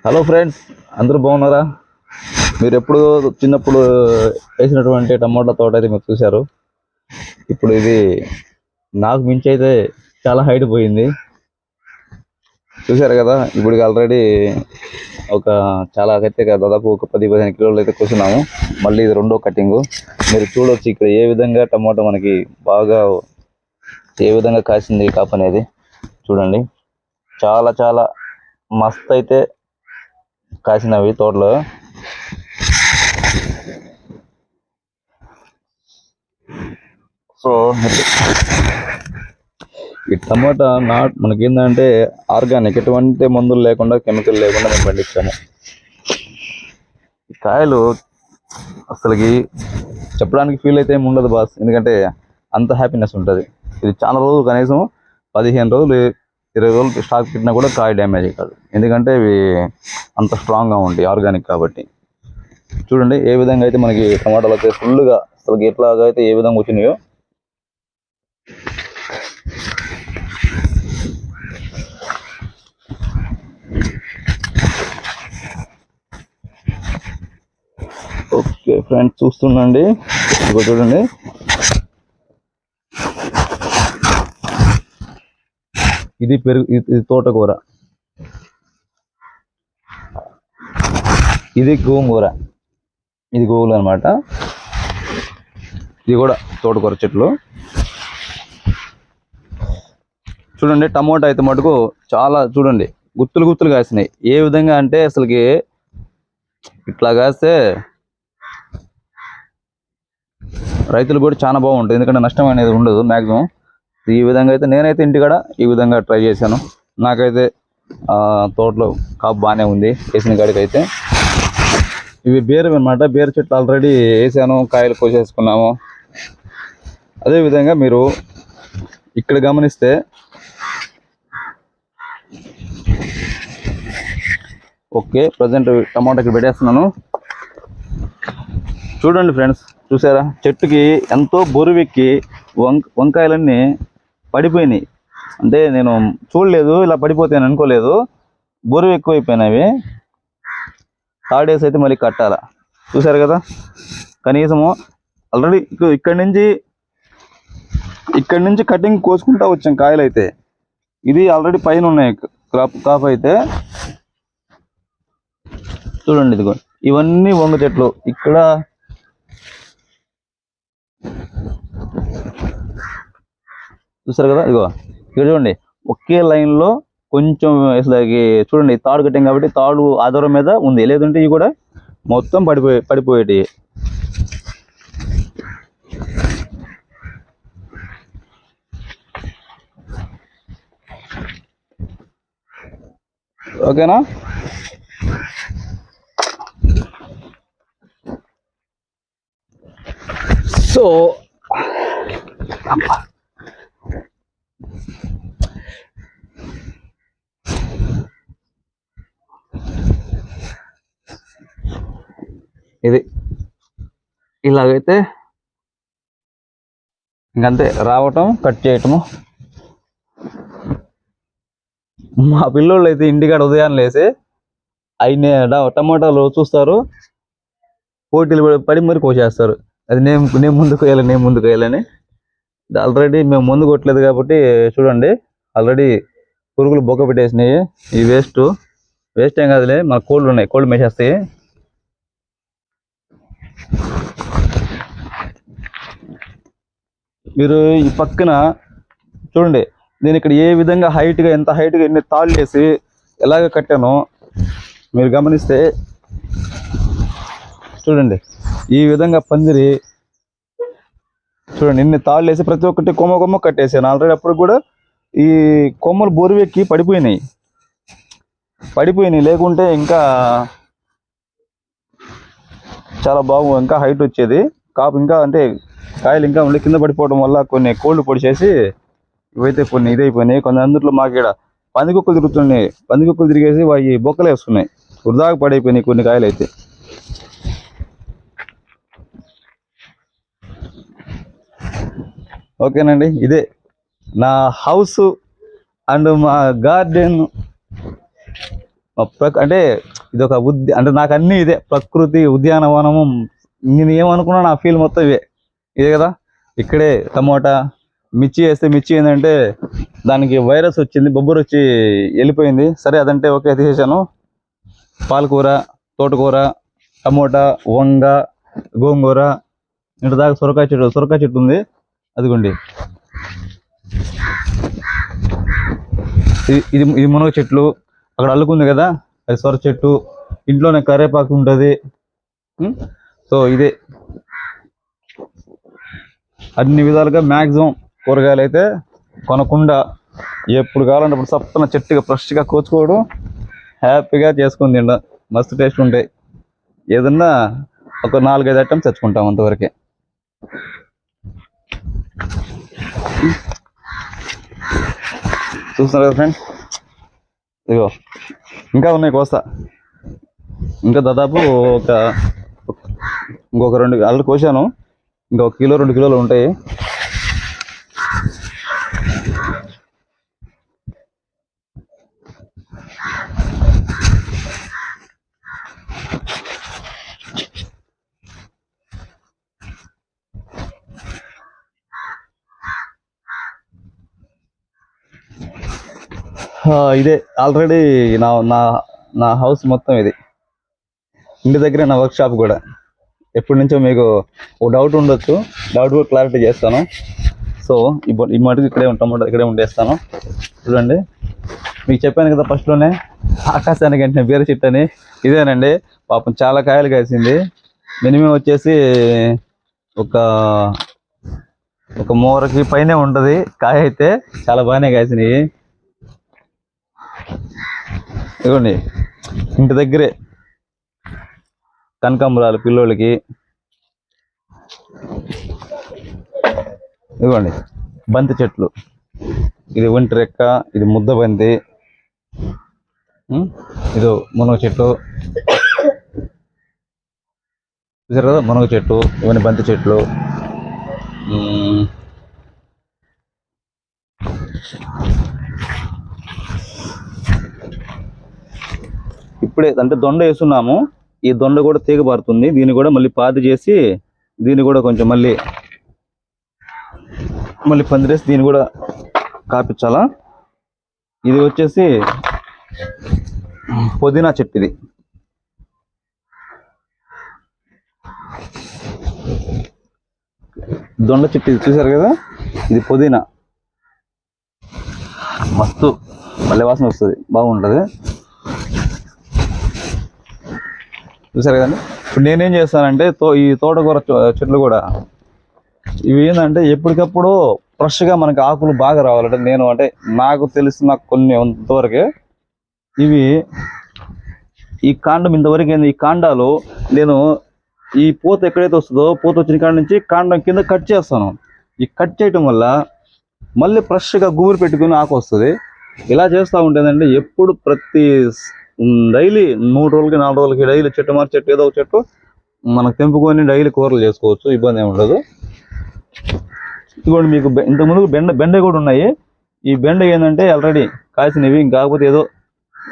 Hello friends, అందరూ బాగున్నారా? మీరు ఎప్పుడు చిన్నప్పుడు వేసినటువంటి టమాటా తోట అయితే మీరు చూశారు. ఇప్పుడు ఇది నాకు మించి అయితే చాలా హైట్ పోయింది, చూశారు కదా. ఇప్పుడు ఆల్రెడీ ఒక చాలా అయితే దాదాపు ఒక 10-15 కిలోలు అయితే కూర్చున్నాము. మళ్ళీ ఇది రెండో కటింగు. మీరు చూడవచ్చు ఇక్కడ ఏ విధంగా టమాటా మనకి బాగా ఏ విధంగా కాసింది కాపు అనేది చూడండి. చాలా చాలా మస్తు అయితే కాసినవి తోటలో. సో ఈ టమాటా మనకి ఏంటంటే ఆర్గానిక్, ఎటువంటి మందులు లేకుండా కెమికల్ లేకుండా మేము పండించాము. ఈ కాయలు అసలుకి చెప్పడానికి ఫీల్ అయితే ఏమి ఉండదు బాస్, ఎందుకంటే అంత హ్యాపీనెస్ ఉంటుంది. ఇది చాలా రోజులు, కనీసం 15 రోజులు 20 రోజులు స్టాక్ పెట్టినా కూడా కాయ డ్యామేజ్ కాదు, ఎందుకంటే ఇవి అంత స్ట్రాంగ్గా ఉంటాయి ఆర్గానిక్ కాబట్టి. చూడండి ఏ విధంగా అయితే మనకి టమాటాలు అయితే ఫుల్గా అసలు ఎట్లాగా అయితే ఏ విధంగా వచ్చినాయో. ఓకే ఫ్రెండ్స్, చూస్తుండండి. ఇదిగో చూడండి, ఇది ఇది తోటకూర, ఇది గోంగూర, ఇది గోగులు అనమాట. ఇది కూడా తోటకూర చెట్లు. చూడండి టమోటా అయితే మటుకు చాలా చూడండి గుత్తులు గుత్తులు కాసినాయి. ఏ విధంగా అంటే అసలుకి ఇట్లా కాస్తే రైతులు కూడా చాలా బాగుంటుంది, ఎందుకంటే నష్టం అనేది ఉండదు మ్యాక్సిమం. ఈ విధంగా అయితే నేనైతే ఇంటికాడ ఈ విధంగా ట్రై చేశాను. నాకైతే తోటలో కాపు బాగానే ఉంది వేసిన కాడికి అయితే. ఇవి బేరు అనమాట, బేరు చెట్లు ఆల్రెడీ వేసాను, కాయలు కోసేసుకున్నాము. అదేవిధంగా మీరు ఇక్కడ గమనిస్తే ఓకే, ప్రజెంట్ టమాటాకి పెట్టేస్తున్నాను. చూడండి ఫ్రెండ్స్, చూసారా చెట్టుకి ఎంతో బొరువెక్కి వంకాయలన్నీ పడిపోయినాయి. అంటే నేను చూడలేదు, ఇలా పడిపోతాయని అనుకోలేదు. బొరువు ఎక్కువైపోయినవి. థర్డ్ అయితే మళ్ళీ కట్టాల. చూసారు కదా, కనీసము ఆల్రెడీ ఇక్కడి నుంచి కటింగ్ కోసుకుంటా వచ్చాం కాయలు అయితే. ఇది ఆల్రెడీ పైన ఉన్నాయి కాపు అయితే. చూడండి ఇదిగో ఇవన్నీ వంగ చెట్లు. ఇక్కడ చూసారు కదా, ఇదిగో ఇక్కడ చూడండి ఒకే లైన్లో కొంచెం అసలుకి చూడండి తాడు కట్టాం కాబట్టి తాడు ఆధారం మీద ఉంది, లేదంటే ఇవి కూడా మొత్తం పడిపోయేటి. ఓకేనా? సో ఇది ఇలాగైతే ఇంకంతే, రావటం కట్ చేయటము. మా పిల్లోళ్ళు అయితే ఇంటికాడ ఉదయాన్నే లేసి అయిన టమాటాలు చూస్తారు, పోటీలు పడి మరి కోసేస్తారు. అది నేను ముందుకు వేయాలని. ఆల్రెడీ మేము ముందు కొట్టలేదు కాబట్టి చూడండి, ఆల్రెడీ పురుగులు బొక్క పెట్టేసినాయి. ఈ వేస్ట్ ఏం కాదులే, మన కోళ్ళు ఉన్నాయి, కోళ్ళు మేసేస్తాయి. మీరు ఈ పక్కన చూడండి, నేను ఇక్కడ ఏ విధంగా ఎంత హైట్గా ఎన్ని తాళ్ళు వేసి ఎలాగ కట్టానో మీరు గమనిస్తే చూడండి. ఈ విధంగా పందిరి చూడండి, ఇన్ని తాళ్ళు వేసి ప్రతి ఒక్కటి కొమ్మ కట్టేసాను ఆల్రెడీ. అప్పుడు కూడా ఈ కొమ్మలు బొరువెక్కి పడిపోయినాయి. లేకుంటే ఇంకా చాలా ఇంకా హైట్ వచ్చేది కాపు. ఇంకా అంటే కాయలు ఇంకా ఉండి కింద పడిపోవడం వల్ల కొన్ని కోళ్ళు పొడిచేసి ఇవైతే కొన్ని ఇదైపోయినాయి. కొన్ని అందులో మాకు ఇక్కడ పందికొక్కులు తిరుగుతున్నాయి. పందికొక్కులు తిరిగేసి వాయి బొక్కలు వేస్తున్నాయి, వృధాగా పడైపోయినాయి కొన్ని కాయలు అయితే. ఓకేనండి, ఇదే నా హౌస్ అండ్ మా గార్డెన్ అంటే ఇది ఒక అంటే నాకు అన్ని ఇదే ప్రకృతి ఉద్యానవనము. నేను ఏమనుకున్నా నా ఫీల్ మొత్తం ఇదే కదా. ఇక్కడే టమోటా మిర్చి వేస్తే మిర్చి ఏంటంటే దానికి వైరస్ వచ్చింది, బొబ్బరు వచ్చి వెళ్ళిపోయింది. సరే అదంటే ఓకే తీసేసాను. పాలకూర, తోటకూర, టమోటా, వంగ, గోంగూర, ఇంటి దాకా సొరకాయ చెట్టు ఉంది. అదిగోండి ఇది ఇది మునగ చెట్లు. అక్కడ అల్లుకుంది కదా అది సొర చెట్టు. ఇంట్లోనే కరేపాకు ఉంటుంది. సో ఇదే అన్ని విధాలుగా మ్యాక్సిమం కూరగాయలు అయితే కొనకుండా ఎప్పుడు కావాలంటే అప్పుడు సప్పన చెట్టుగా ఫ్రెష్గా కోచుకోవడం, హ్యాపీగా చేసుకుని తినడం. మస్తు టేస్ట్ ఉంటాయి. ఏదన్నా ఒక 4-5 ఐటమ్స్ తెచ్చుకుంటాం అంతవరకే. చూస్తున్నారు కదా ఫ్రెండ్స్, ఇదిగో ఇంకా ఉన్నాయి కోస్తా. ఇంకా దాదాపు ఇంకొక 2 ఆల్రెడీ కోసాను. ఇంకొక 1-2 కిలోలు ఉంటాయి. ఇదే ఆల్రెడీ నా నా నా హౌస్ మొత్తం ఇది. ఇంటి దగ్గరే నా వర్క్ షాప్ కూడా. ఎప్పటి నుంచో మీకు ఒక డౌట్ ఉండొచ్చు, డౌట్ కూడా క్లారిటీ చేస్తాను. సో ఈ మటుకు ఇక్కడే ఉండేస్తాను. చూడండి, మీకు చెప్పాను కదా ఫస్ట్లోనే, ఆకాశానికి వెంటనే బీర చెట్టు అని. ఇదేనండి పాపం చాలా కాయలు కాసింది. మినిమం వచ్చేసి ఒక మూరకి పైనే ఉంటుంది కాయ. అయితే చాలా బాగానే కాసినాయి. ఇదిగోండి ఇంటి దగ్గరే కనకాంబరాలు పిల్లోళ్ళకి. ఇదిగోండి బంతి చెట్లు. ఇది ఒంటి రెక్క, ఇది ముద్ద బంతి, ఇది మునగ చెట్టు. చూసారు కదా మునగ చెట్టు. ఇవన్నీ బంతి చెట్లు. ఇప్పుడే అంటే దొండ వేస్తున్నాము. ఈ దొండ కూడా తీగ పారుతుంది. దీన్ని కూడా మళ్ళీ పాతి చేసి దీన్ని కూడా కొంచెం మళ్ళీ పందిరేసి దీన్ని కూడా కాపించాలా. ఇది వచ్చేసి పుదీనా చెట్టు. ఇది దొండ చెట్టు. ఇది చూసారు కదా, ఇది పుదీనా. మస్తు మళ్ళీ వాసన వస్తుంది, బాగుంటుంది. చూసారు కదండి. ఇప్పుడు నేనేం చేస్తానంటే ఈ తోటకూర చెట్లు కూడా ఇవి ఏంటంటే ఎప్పటికప్పుడు ఫ్రెష్గా మనకి ఆకులు బాగా రావాలంటే నేను అంటే నాకు తెలిసిన కొన్ని ఇంతవరకే ఇవి ఈ కాండం ఇంతవరకు ఏంది, ఈ కాండాలు నేను ఈ పూత ఎక్కడైతే వస్తుందో పూత వచ్చిన కాడ నుంచి కాండం కింద కట్ చేస్తాను. ఈ కట్ చేయటం వల్ల మళ్ళీ ఫ్రెష్గా గుబురు పెట్టుకుని ఆకు వస్తుంది. ఇలా చేస్తూ ఉంటేనండి ఎప్పుడు ప్రతి డైలీ 3 రోజులకి 4 రోజులకి డైలీ చెట్టు మార్చి చెట్టు ఏదో ఒక చెట్టు మనకు తెంపుకొని డైలీ కూరలు చేసుకోవచ్చు, ఇబ్బంది ఏమి ఉండదు. ఇదిగోండి మీకు ఇంతకుముందు బెండ కూడా ఉన్నాయి. ఈ బెండ ఏంటంటే ఆల్రెడీ కాసినవి, కాకపోతే ఏదో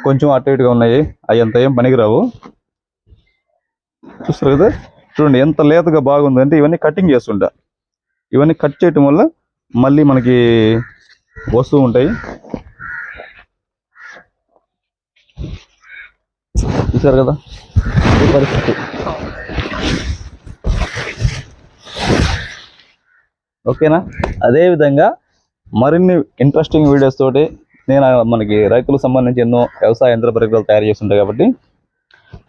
కొంచెం అటు ఇటుగా ఉన్నాయి. అవి అంత ఏం పనికిరావు. చూస్తారు కదా, చూడండి ఎంత లేతగా బాగుందంటే. ఇవన్నీ కటింగ్ చేస్తుంటా. ఇవన్నీ కట్ చేయటం వల్ల మళ్ళీ మనకి వస్తూ ఉంటాయి. చూసారు కదా ఈ పరిస్థితి. ఓకేనా. అదేవిధంగా మరిన్ని ఇంట్రెస్టింగ్ వీడియోస్ తోటి నేను మనకి రైతులకు సంబంధించి ఎన్నో వ్యవసాయ యంత్ర పరికరాలు తయారు చేస్తుంటాయి కాబట్టి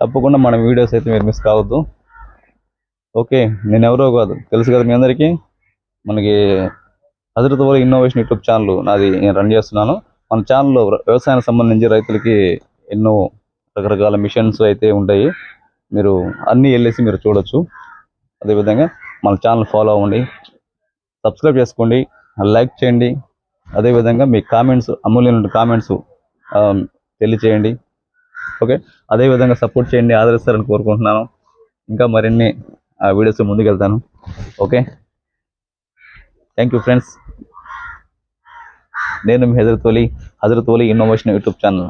తప్పకుండా మన వీడియోస్ అయితే మీరు మిస్ కావద్దు. ఓకే, నేను ఎవరో కాదు, తెలుసు కదా మీ అందరికీ. మనకి హజరత్ వలి ఇన్నోవేషన్ యూట్యూబ్ ఛానల్ నాది, నేను రన్ చేస్తున్నాను. మన ఛానల్లో వ్యవసాయానికి సంబంధించి రైతులకి ఎన్నో రకరకాల మిషన్స్ అయితే ఉంటాయి. మీరు అన్నీ వెళ్ళేసి మీరు చూడొచ్చు. అదేవిధంగా మన ఛానల్ ఫాలో అవ్వండి, సబ్స్క్రైబ్ చేసుకోండి, లైక్ చేయండి. అదేవిధంగా మీ కామెంట్స్, అమూల్యమైన కామెంట్స్ తెలియచేయండి. ఓకే, అదేవిధంగా సపోర్ట్ చేయండి, ఆదరిస్తారని కోరుకుంటున్నాను. ఇంకా మరిన్ని వీడియోస్ ముందుకు వెళ్తాను. Okay, thank you friends. నేను మీ హజరత్ వలి ఇన్నోవేషన్ యూట్యూబ్ ఛానల్.